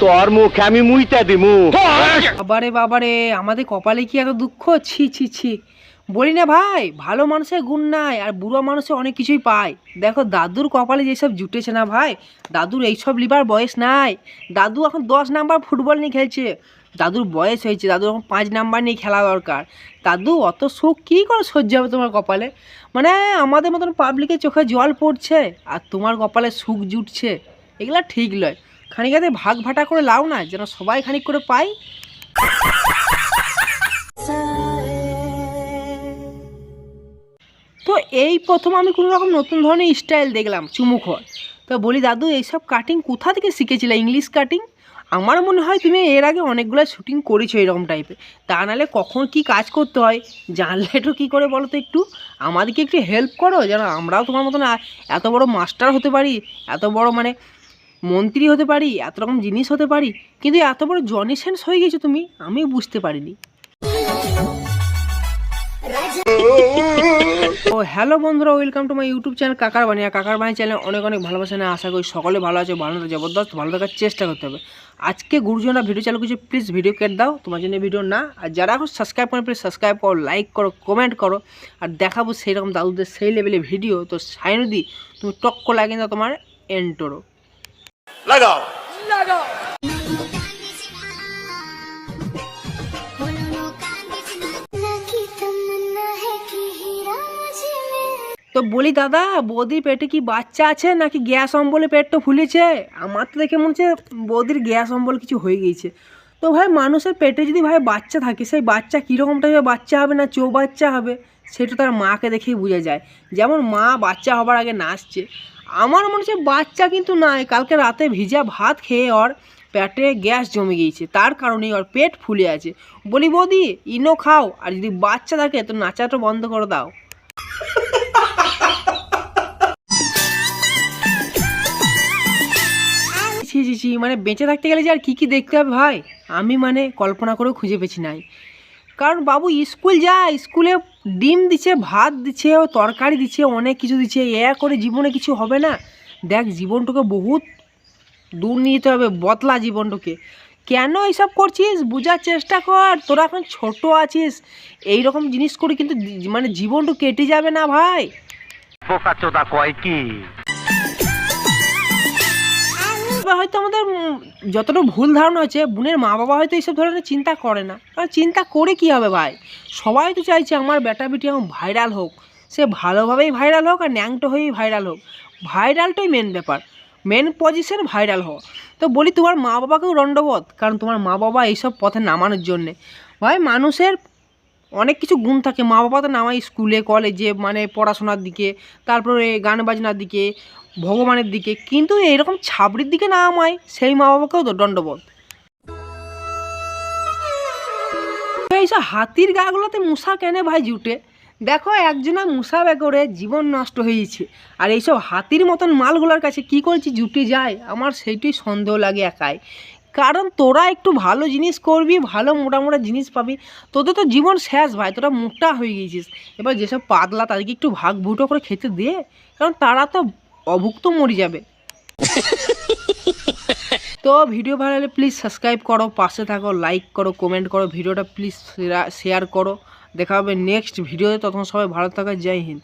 তোর মুখ আমি মুইতে দিমু। বাবারে বাবারে, আমাদের কপালে কি এত দুঃখ! ছি ছি ছি, বলি না ভাই, ভালো মানুষের গুণ নাই আর বুড়ো মানুষের অনেক কিছুই পায়। দেখো দাদুর কপালে যেসব জুটেছে না ভাই, দাদুর এইসব লিবার বয়স নাই। দাদু এখন 10 নাম্বার ফুটবল নিয়ে খেলছে। দাদুর বয়স হয়েছে, দাদুর এখন 5 নাম্বার নিয়ে খেলা দরকার। দাদু অত সুখ কী করে সহ্য হবে তোমার কপালে? মানে আমাদের মতন পাবলিকের চোখে জল পড়ছে আর তোমার কপালে সুখ জুটছে, এগুলা ঠিক নয়। খানিকাতে ভাগ ভাটা করে লাও না, যেন সবাই খানিক করে পাই। তো এই প্রথম আমি কোনো রকম নতুন ধরনের স্টাইল দেখলাম চুমুখর। তো বলি দাদু, এইসব কাটিং কোথা থেকে শিখেছিলে? English cutting? আমার মনে হয় তুমি এর আগে অনেকগুলো শুটিং করেছো এরকম টাইপের। তা নাহলে কখন কি কাজ করতে হয় জানলে একটু কী করে বলো তো একটু? আমাদেরকে একটু হেল্প করো, যেন আমরাও তোমার মতন এত বড় মাস্টার হতে পারি, এত বড় মানে মন্ত্রী হতে পারি, এত রকম জিনিস হতে পারি। কিন্তু এত বড় জনি সেন্স হয়ে গেছো তুমি, আমি বুঝতে পারিনি। ও হ্যালো বন্ধুরা, welcome to my YouTube channel কাকার বানিয়া। কাকার বানিয়া চ্যানেলে অনেক অনেক ভালোবাসা নেই, আশা করি সকলে ভালো আছে। ভালো জবরদস্ত ভালো থাকার চেষ্টা করতে হবে। আজকে গুরুজনরা ভিডিও চালু করছে, প্লিজ ভিডিও কেটে দাও, তোমার জন্য ভিডিও না। আর যারা এখন সাবস্ক্রাইব করে প্লিজ সাবস্ক্রাইব করো, লাইক করো, কমেন্ট করো। আর দেখাবো সেই রকম দাদুদের সেই লেভেলে ভিডিও। তো সাইনুদি তুমি টক্ক লাগে না তোমার এন্টোরো লাগাও লাগাও। তো বলি দাদা, বৌদির পেটে কি বাচ্চা আছে নাকি গ্যাস অম্বলে পেটটা ফুলেছে? আমার তো দেখে মনে হচ্ছে বৌদির গ্যাস অম্বল কিছু হয়ে গিয়েছে। তো ভাই মানুষের পেটে যদি ভাই বাচ্চা থাকে, সেই বাচ্চা কীরকম টাইপের বাচ্চা হবে না বাচ্চা হবে, সেটা তার মাকে দেখেই বোঝা যায়। যেমন মা বাচ্চা হবার আগে নাচছে, আমার মনে হচ্ছে বাচ্চা কিন্তু নাই, কালকে রাতে ভিজা ভাত খেয়ে ওর পেটে গ্যাস জমে গিয়েছে, তার কারণেই ওর পেট ফুলে আছে। বলি বৌদি ইনো খাও, আর যদি বাচ্চা থাকে তো নাচাটা বন্ধ করে দাও। মানে বেঁচে থাকতে গেলে যে আর কী কী দেখতে হবে ভাই, আমি মানে কল্পনা করেও খুঁজে পেয়েছি নাই। কারণ বাবু স্কুল যায়, স্কুলে ডিম দিচ্ছে, ভাত দিচ্ছে, তরকারি দিচ্ছে, অনেক কিছু দিচ্ছে, করে জীবনে কিছু হবে না? দেখ জীবনটাকে বহুত দূর নিয়ে যেতে হবে, বদলা জীবনটাকে। কেন এইসব করছিস বোঝার চেষ্টা কর, তোরা এখন ছোট আছিস। এই রকম জিনিস করে কিন্তু মানে জীবনটা কেটে যাবে না ভাই। বোকাচোদা কয় কি? হয়তো আমাদের যতটা ভুল ধারণা হচ্ছে, বোনের মা বাবা হয়তো এইসব ধরনের চিন্তা করে না। কারণ চিন্তা করে কি হবে ভাই, সবাই তো চাইছে আমার বেটা বেটি এখন ভাইরাল হোক, সে ভালোভাবেই ভাইরাল হোক আর ন্যাংটো হয়েই ভাইরাল হোক। ভাইরালটাই মেন ব্যাপার, মেন পজিশন ভাইরাল হওয়া। তো বলি তোমার মা বাবাকেও দণ্ডবোধ, কারণ তোমার মা বাবা এইসব পথে নামানোর জন্যে। ভাই মানুষের অনেক কিছু গুণ থাকে, মা বাবা তো নামায় স্কুলে কলেজে, মানে পড়াশোনার দিকে, তারপরে গান বাজনার দিকে, ভগবানের দিকে, কিন্তু এইরকম ছাবড়ির দিকে না আমায়, সেই মা বাবাকেও দণ্ডবোধ। এইসব হাতির গাগুলোতে মূষা কেনে ভাই জুটে? দেখো একজনা মূষা করে জীবন নষ্ট হয়েছে, আর এইসব হাতির মতন মালগুলোর কাছে কি করছি জুটে যায়, আমার সেইটাই সন্দেহ লাগে একাই। কারণ তোরা একটু ভালো জিনিস করবি, ভালো মোটা মোটা জিনিস পাবি, তোদের তো জীবন শেষ ভাই, তোরা মোটা হয়ে গিয়েছিস। এবার যেসব পাতলা তাদেরকে একটু ভাগ ভুটো করে খেতে দে, কারণ তারা তো অভুক্ত মরে যাবে। তো ভিডিও ভালো লাগলে প্লিজ সাবস্ক্রাইব করো, পাশে থাকো, লাইক করো, কমেন্ট করো, ভিডিওটা প্লিজ শেয়ার করো। দেখা হবে নেক্সট ভিডিওতে, তখন সবাই ভালো থাকো, জয় হিন্দ।